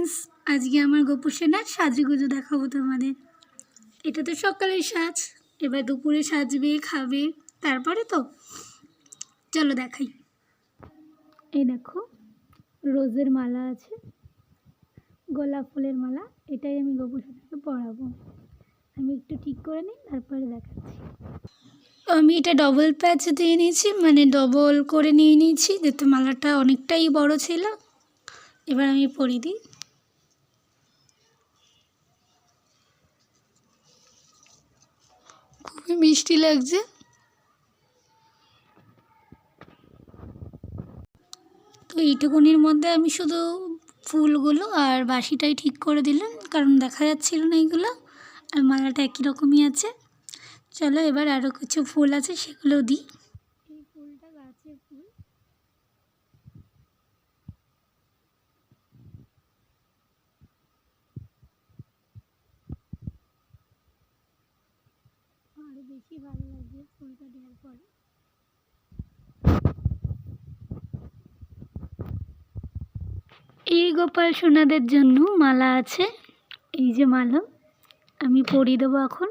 Friends, আজকে আমার গোপুসোনার সাজুগুজু দেখাবো তোমাদের। এটা তো সকালের সাজ, এবার দুপুরে সাজবে, খাবে, তারপরে তো চলো দেখাই। এই দেখো, রোজের মালা আছে, গোলাপ ফুলের মালা, এটাই আমি গোপুসোনাকে পরাবো। আমি একটু ঠিক করে নিই, তারপরে দেখাচ্ছি। আমি এটা ডবল প্যাচ দিয়ে নিয়েছি, মানে ডবল করে নিয়ে নিয়েছি, যাতে মালাটা অনেকটাই বড় ছিল। এবার আমি পরিয়ে দিই। খুবই মিষ্টি লাগছে। তো এইটুকুনির মধ্যে আমি শুধু ফুলগুলো আর বাঁশিটাই ঠিক করে দিলাম, কারণ দেখা যাচ্ছিল না এইগুলো, আর মালাটা একই রকমই আছে। চলো এবার আরও কিছু ফুল আছে সেগুলো দিই। এই ফুলটা গাছের ফুল, আরও বেশি ভালো লাগবে ফুলটা দেওয়ার পরে। এই গোপাল সোনাদের জন্য মালা আছে, এই যে মালা আমি পরিয়ে দেবো এখন।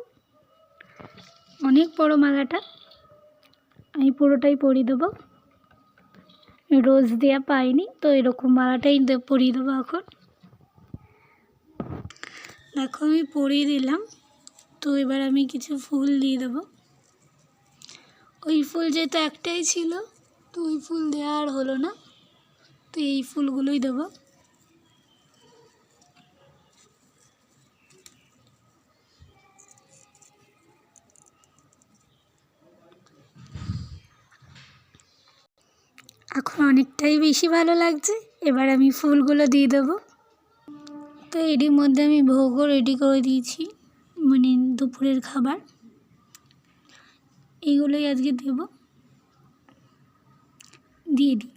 অনেক বড় মালাটা, আমি পুরোটাই পরিয়ে দেবো। রোজ দেওয়া পাইনি, তো এরকম মালাটাই পরিয়ে দেবো এখন। দেখো আমি পরিয়ে দিলাম। তো এবার আমি কিছু ফুল দিয়ে দেবো। ওই ফুল যেহেতু একটাই ছিল, তো ওই ফুল দেওয়া আর হলো না, তো এই ফুলগুলোই দেবো। এখন অনেকটাই বেশি ভালো লাগছে। এবার আমি ফুলগুলো দিয়ে দেবো। তো এরই মধ্যে আমি ভোগও রেডি করে দিয়েছি, মানে দুপুরের খাবার। এইগুলোই আজকে দেবো, দিয়ে দিই।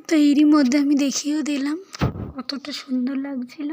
তো এরই মধ্যে আমি দেখিয়েও দিলাম কতটা সুন্দর লাগছিল।